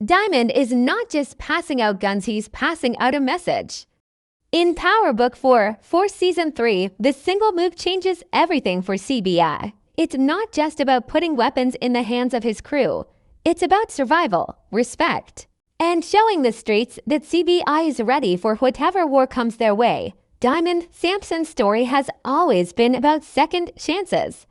Diamond is not just passing out guns, he's passing out a message. In Power Book 4 for Season 3, the single move changes everything for CBI. It's not just about putting weapons in the hands of his crew. It's about survival, respect, and showing the streets that CBI is ready for whatever war comes their way. Diamond Sampson's story has always been about second chances.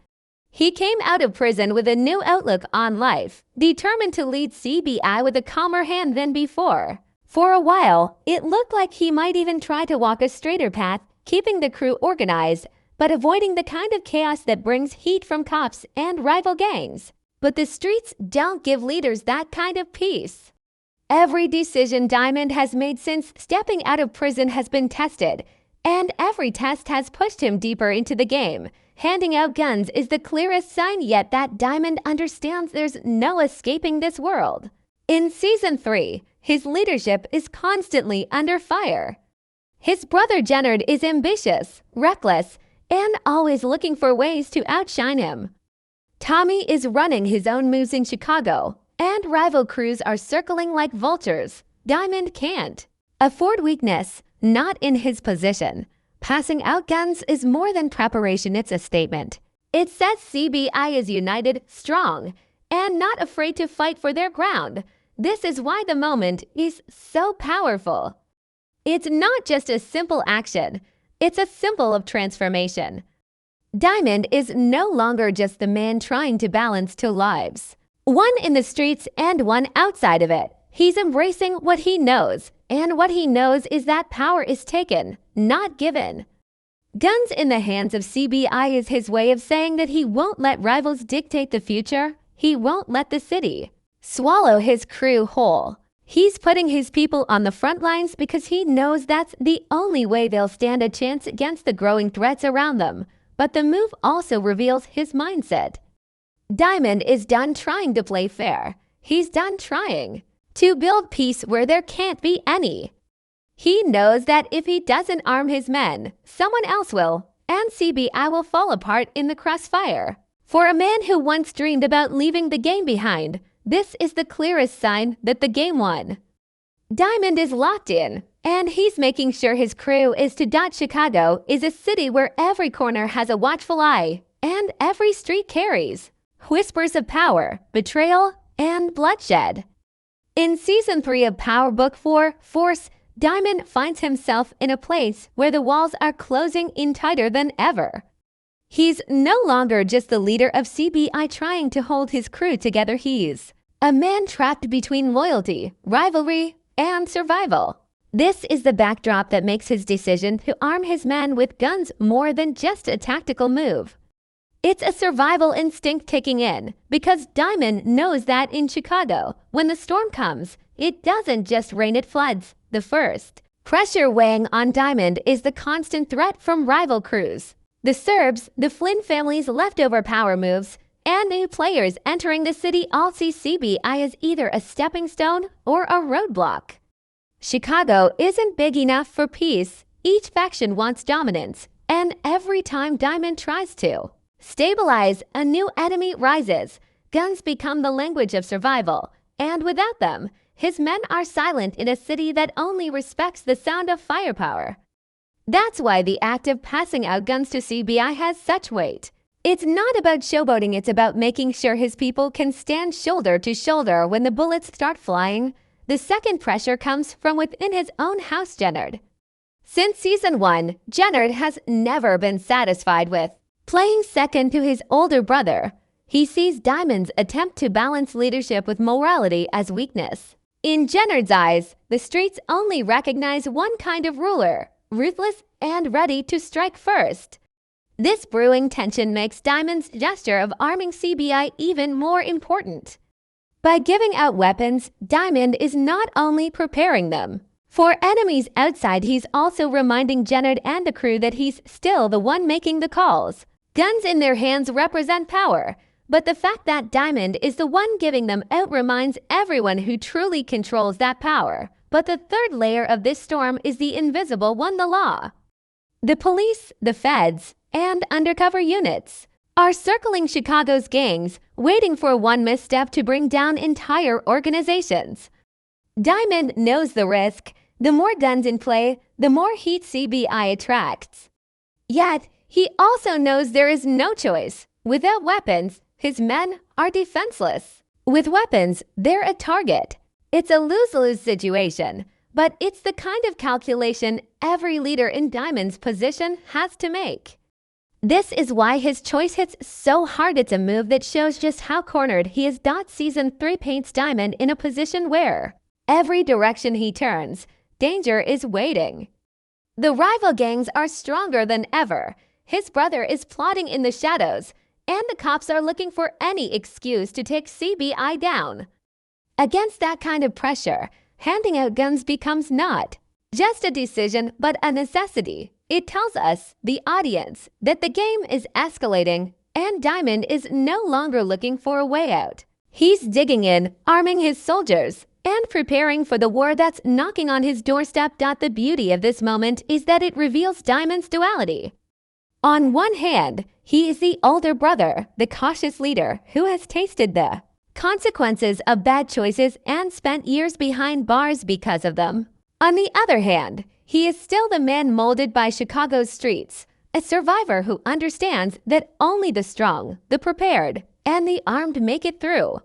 He came out of prison with a new outlook on life, determined to lead CBI with a calmer hand than before. For a while, it looked like he might even try to walk a straighter path, keeping the crew organized, but avoiding the kind of chaos that brings heat from cops and rival gangs. But the streets don't give leaders that kind of peace. Every decision Diamond has made since stepping out of prison has been tested, and every test has pushed him deeper into the game. Handing out guns is the clearest sign yet that Diamond understands there's no escaping this world. In Season 3, his leadership is constantly under fire. His brother Jenard is ambitious, reckless, and always looking for ways to outshine him. Tommy is running his own moves in Chicago, and rival crews are circling like vultures. Diamond can't afford weakness, not in his position. Passing out guns is more than preparation, it's a statement. It says CBI is united, strong, and not afraid to fight for their ground. This is why the moment is so powerful. It's not just a simple action, it's a symbol of transformation. Diamond is no longer just the man trying to balance two lives, one in the streets and one outside of it. He's embracing what he knows, and what he knows is that power is taken, not given. Guns in the hands of CBI is his way of saying that he won't let rivals dictate the future. He won't let the city swallow his crew whole. He's putting his people on the front lines because he knows that's the only way they'll stand a chance against the growing threats around them. But the move also reveals his mindset. Diamond is done trying to play fair. He's done trying to build peace where there can't be any. He knows that if he doesn't arm his men, someone else will, and CBI will fall apart in the crossfire. For a man who once dreamed about leaving the game behind, this is the clearest sign that the game won. Diamond is locked in, and he's making sure his crew is to. Chicago is a city where every corner has a watchful eye, and every street carries whispers of power, betrayal, and bloodshed. In Season 3 of Power Book 4, Force, Diamond finds himself in a place where the walls are closing in tighter than ever. He's no longer just the leader of CBI trying to hold his crew together. He's a man trapped between loyalty, rivalry, and survival. This is the backdrop that makes his decision to arm his men with guns more than just a tactical move. It's a survival instinct kicking in, because Diamond knows that in Chicago, when the storm comes, it doesn't just rain, it floods. The first pressure weighing on Diamond is the constant threat from rival crews. The Serbs, the Flynn family's leftover power moves, and new players entering the city all see CBI as either a stepping stone or a roadblock. Chicago isn't big enough for peace. Each faction wants dominance, and every time Diamond tries to stabilize, a new enemy rises. Guns become the language of survival, and without them, his men are silent in a city that only respects the sound of firepower. That's why the act of passing out guns to CBI has such weight. It's not about showboating, it's about making sure his people can stand shoulder to shoulder when the bullets start flying. The second pressure comes from within his own house, Jenard. Since Season 1, Jenard has never been satisfied with playing second to his older brother. He sees Diamond's attempt to balance leadership with morality as weakness. In Jenard's eyes, the streets only recognize one kind of ruler, ruthless and ready to strike first. This brewing tension makes Diamond's gesture of arming CBI even more important. By giving out weapons, Diamond is not only preparing them for enemies outside, he's also reminding Jenard and the crew that he's still the one making the calls. Guns in their hands represent power, but the fact that Diamond is the one giving them out reminds everyone who truly controls that power. But the third layer of this storm is the invisible one, the law. The police, the feds, and undercover units are circling Chicago's gangs, waiting for one misstep to bring down entire organizations. Diamond knows the risk. The more guns in play, the more heat CBI attracts. Yet, he also knows there is no choice. Without weapons, his men are defenseless. With weapons, they're a target. It's a lose-lose situation, but it's the kind of calculation every leader in Diamond's position has to make. This is why his choice hits so hard. It's a move that shows just how cornered he is. Season 3 paints Diamond in a position where every direction he turns, danger is waiting. The rival gangs are stronger than ever. His brother is plotting in the shadows, and the cops are looking for any excuse to take CBI down. Against that kind of pressure, handing out guns becomes not just a decision but a necessity. It tells us, the audience, that the game is escalating and Diamond is no longer looking for a way out. He's digging in, arming his soldiers, and preparing for the war that's knocking on his doorstep. The beauty of this moment is that it reveals Diamond's duality. On one hand, he is the older brother, the cautious leader who has tasted the consequences of bad choices and spent years behind bars because of them. On the other hand, he is still the man molded by Chicago's streets, a survivor who understands that only the strong, the prepared, and the armed make it through.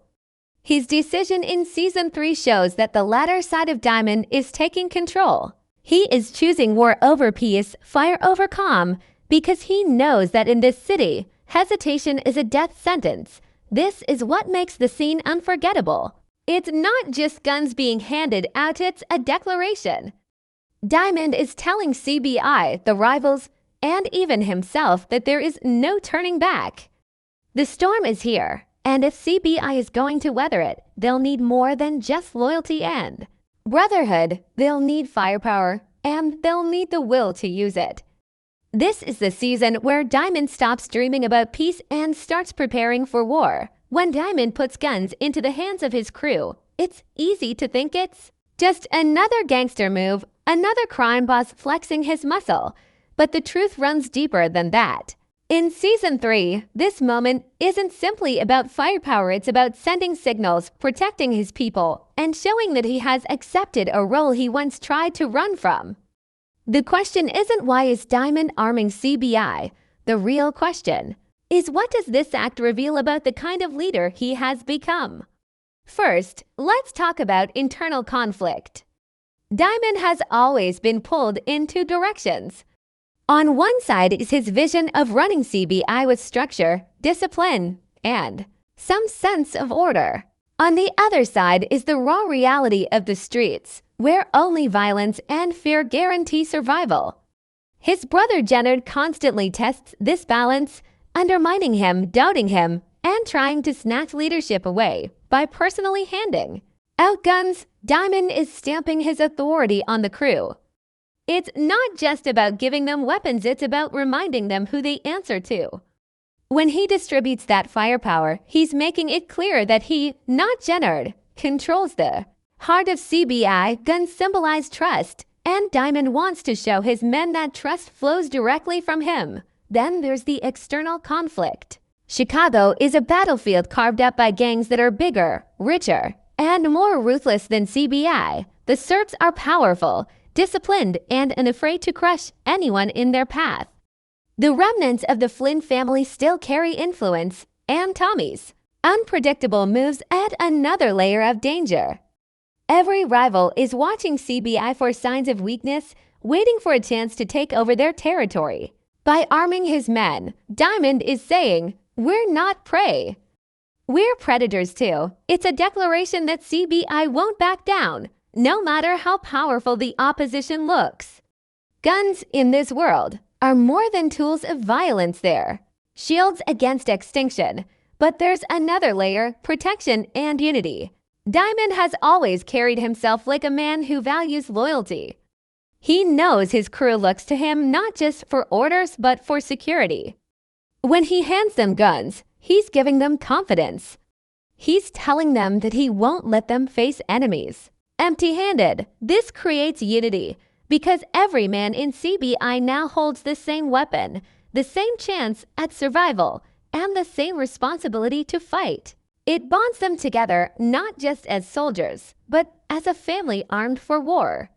His decision in Season 3 shows that the latter side of Diamond is taking control. He is choosing war over peace, fire over calm, because he knows that in this city, hesitation is a death sentence. This is what makes the scene unforgettable. It's not just guns being handed out, it's a declaration. Diamond is telling CBI, the rivals, and even himself that there is no turning back. The storm is here, and if CBI is going to weather it, they'll need more than just loyalty and brotherhood. They'll need firepower, and they'll need the will to use it. This is the season where Diamond stops dreaming about peace and starts preparing for war. When Diamond puts guns into the hands of his crew, it's easy to think it's just another gangster move, another crime boss flexing his muscle. But the truth runs deeper than that. In Season 3, this moment isn't simply about firepower. It's about sending signals, protecting his people, and showing that he has accepted a role he once tried to run from. The question isn't why is Diamond arming CBI? The real question is, what does this act reveal about the kind of leader he has become? First, let's talk about internal conflict. Diamond has always been pulled in two directions. On one side is his vision of running CBI with structure, discipline, and some sense of order. On the other side is the raw reality of the streets, where only violence and fear guarantee survival. His brother Jenard constantly tests this balance, undermining him, doubting him, and trying to snatch leadership away by personally handing out guns. Diamond is stamping his authority on the crew. It's not just about giving them weapons, it's about reminding them who they answer to. When he distributes that firepower, he's making it clear that he, not Jenard, controls the heart of CBI. Guns symbolize trust, and Diamond wants to show his men that trust flows directly from him. Then there's the external conflict. Chicago is a battlefield carved up by gangs that are bigger, richer, and more ruthless than CBI. The Serbs are powerful, disciplined, and unafraid to crush anyone in their path. The remnants of the Flynn family still carry influence, and Tommy's unpredictable moves add another layer of danger. Every rival is watching CBI for signs of weakness, waiting for a chance to take over their territory. By arming his men, Diamond is saying, "We're not prey. We're predators too." It's a declaration that CBI won't back down, no matter how powerful the opposition looks. Guns in this world are more than tools of violence. They're shields against extinction. But there's another layer: protection and unity. Diamond has always carried himself like a man who values loyalty. He knows his crew looks to him not just for orders but for security. When he hands them guns, he's giving them confidence. He's telling them that he won't let them face enemies empty-handed. This creates unity because every man in CBI now holds the same weapon, the same chance at survival, and the same responsibility to fight. It bonds them together not just as soldiers, but as a family armed for war.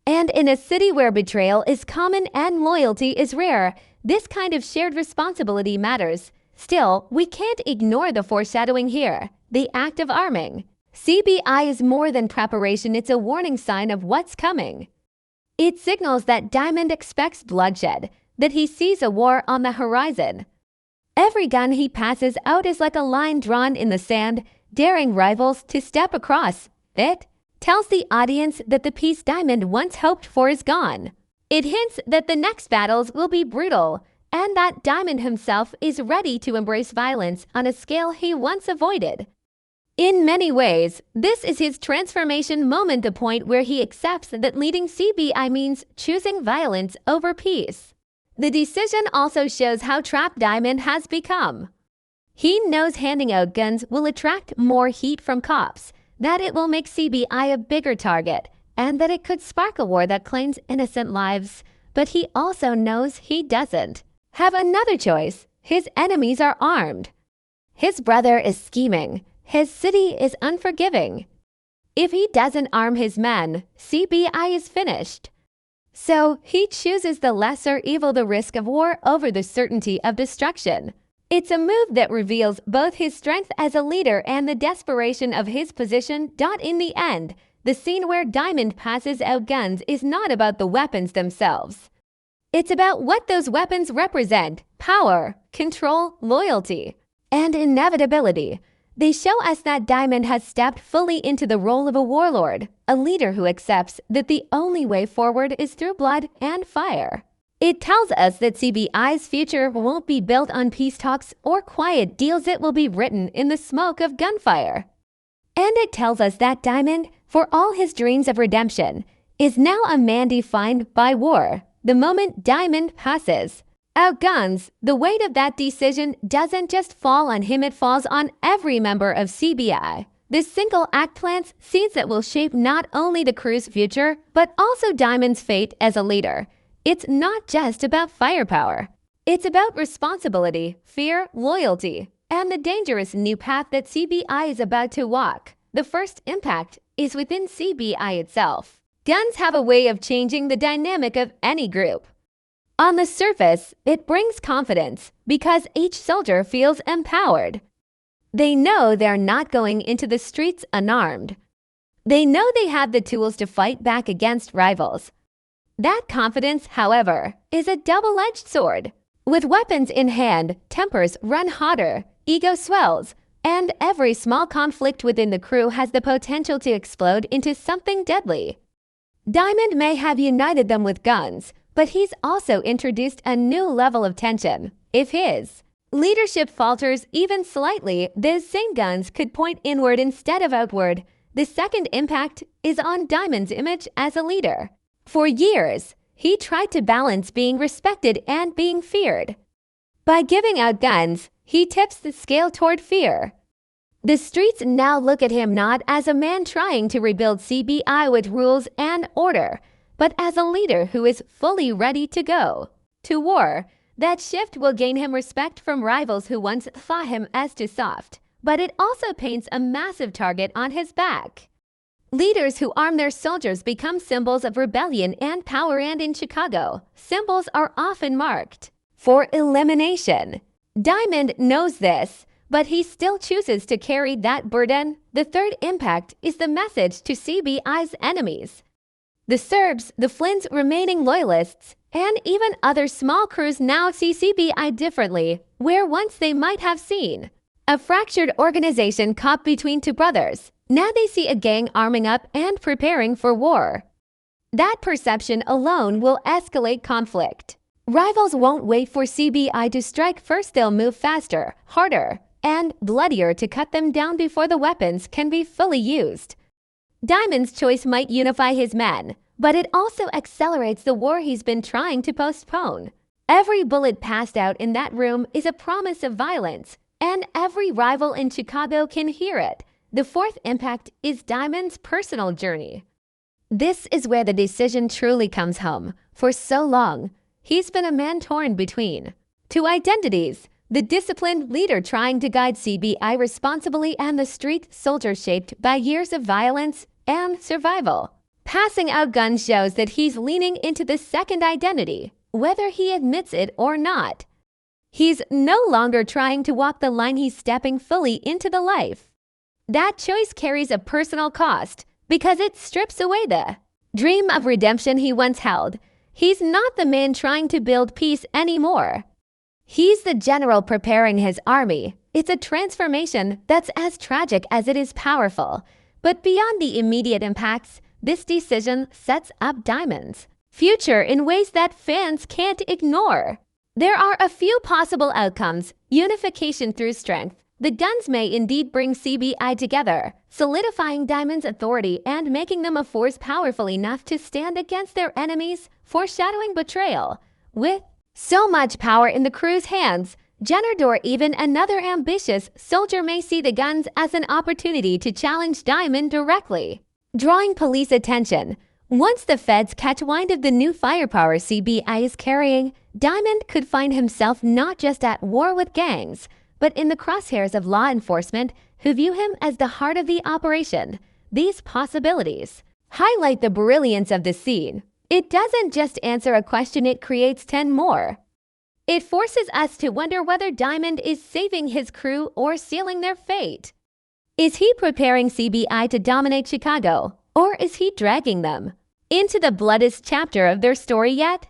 And in a city where betrayal is common and loyalty is rare, this kind of shared responsibility matters. Still, we can't ignore the foreshadowing here, the act of arming. CBI is more than preparation, it's a warning sign of what's coming. It signals that Diamond expects bloodshed, that he sees a war on the horizon. Every gun he passes out is like a line drawn in the sand, daring rivals to step across. It tells the audience that the peace Diamond once hoped for is gone. It hints that the next battles will be brutal, and that Diamond himself is ready to embrace violence on a scale he once avoided. In many ways, this is his transformation moment, the point where he accepts that leading CBI means choosing violence over peace. The decision also shows how trapped Diamond has become. He knows handing out guns will attract more heat from cops, that it will make CBI a bigger target, and that it could spark a war that claims innocent lives. But he also knows he doesn't have another choice. His enemies are armed. His brother is scheming. His city is unforgiving. If he doesn't arm his men, CBI is finished. So he chooses the lesser evil, the risk of war over the certainty of destruction. It's a move that reveals both his strength as a leader and the desperation of his position. In the end, the scene where Diamond passes out guns is not about the weapons themselves. It's about what those weapons represent: power, control, loyalty, and inevitability. They show us that Diamond has stepped fully into the role of a warlord, a leader who accepts that the only way forward is through blood and fire. It tells us that CBI's future won't be built on peace talks or quiet deals, it will be written in the smoke of gunfire. And it tells us that Diamond, for all his dreams of redemption, is now a man defined by war. The moment Diamond passes out guns, the weight of that decision doesn't just fall on him, it falls on every member of CBI. This single act plants seeds that will shape not only the crew's future, but also Diamond's fate as a leader. It's not just about firepower. It's about responsibility, fear, loyalty, and the dangerous new path that CBI is about to walk. The first impact is within CBI itself. Guns have a way of changing the dynamic of any group. On the surface, it brings confidence because each soldier feels empowered. They know they're not going into the streets unarmed. They know they have the tools to fight back against rivals. That confidence, however, is a double-edged sword. With weapons in hand, tempers run hotter, ego swells, and every small conflict within the crew has the potential to explode into something deadly. Diamond may have united them with guns, but he's also introduced a new level of tension. If his leadership falters even slightly, those same guns could point inward instead of outward. The second impact is on Diamond's image as a leader. For years, he tried to balance being respected and being feared. By giving out guns, he tips the scale toward fear. The streets now look at him not as a man trying to rebuild CBI with rules and order, but as a leader who is fully ready to go to war. That shift will gain him respect from rivals who once thought him as too soft, but it also paints a massive target on his back. Leaders who arm their soldiers become symbols of rebellion and power, and in Chicago, symbols are often marked for elimination. Diamond knows this, but he still chooses to carry that burden. The third impact is the message to CBI's enemies. The Serbs, the Flynn's remaining loyalists, and even other small crews now see CBI differently, where once they might have seen a fractured organization caught between two brothers. Now they see a gang arming up and preparing for war. That perception alone will escalate conflict. Rivals won't wait for CBI to strike first, they'll move faster, harder, and bloodier to cut them down before the weapons can be fully used. Diamond's choice might unify his men, but it also accelerates the war he's been trying to postpone. Every bullet passed out in that room is a promise of violence, and every rival in Chicago can hear it. The fourth impact is Diamond's personal journey. This is where the decision truly comes home. For so long, he's been a man torn between two identities, the disciplined leader trying to guide CBI responsibly, and the street soldier shaped by years of violence and survival. Passing out guns shows that he's leaning into the second identity, whether he admits it or not. He's no longer trying to walk the line, he's stepping fully into the life. That choice carries a personal cost because it strips away the dream of redemption he once held. He's not the man trying to build peace anymore. He's the general preparing his army. It's a transformation that's as tragic as it is powerful. But beyond the immediate impacts, this decision sets up Diamond's future in ways that fans can't ignore. There are a few possible outcomes. Unification through strength. The guns may indeed bring CBI together, solidifying Diamond's authority and making them a force powerful enough to stand against their enemies, foreshadowing betrayal. With so much power in the crew's hands, Jenard or even another ambitious soldier may see the guns as an opportunity to challenge Diamond directly, drawing police attention. Once the feds catch wind of the new firepower CBI is carrying, Diamond could find himself not just at war with gangs, but in the crosshairs of law enforcement who view him as the heart of the operation. These possibilities highlight the brilliance of the scene. It doesn't just answer a question, it creates 10 more. It forces us to wonder whether Diamond is saving his crew or sealing their fate. Is he preparing CBI to dominate Chicago, or is he dragging them into the bloodiest chapter of their story yet?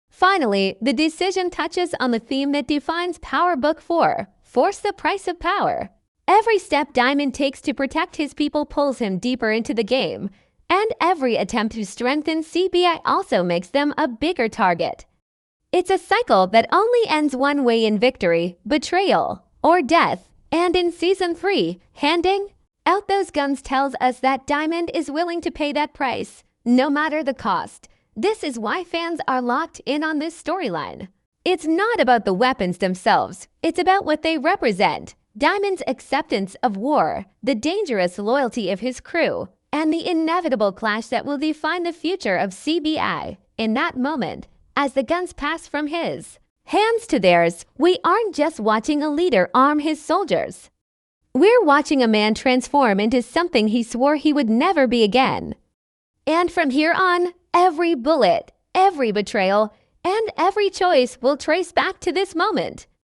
Finally, the decision touches on the theme that defines Power Book 4, Force the Price of Power. Every step Diamond takes to protect his people pulls him deeper into the game, and every attempt to strengthen CBI also makes them a bigger target. It's a cycle that only ends one way: in victory, betrayal, or death. And in Season 3, handing out those guns tells us that Diamond is willing to pay that price, no matter the cost. This is why fans are locked in on this storyline. It's not about the weapons themselves, it's about what they represent. Diamond's acceptance of war, the dangerous loyalty of his crew, and the inevitable clash that will define the future of CBI. In that moment, as the guns pass from his hands to theirs, we aren't just watching a leader arm his soldiers. We're watching a man transform into something he swore he would never be again. And from here on, every bullet, every betrayal, and every choice will trace back to this moment.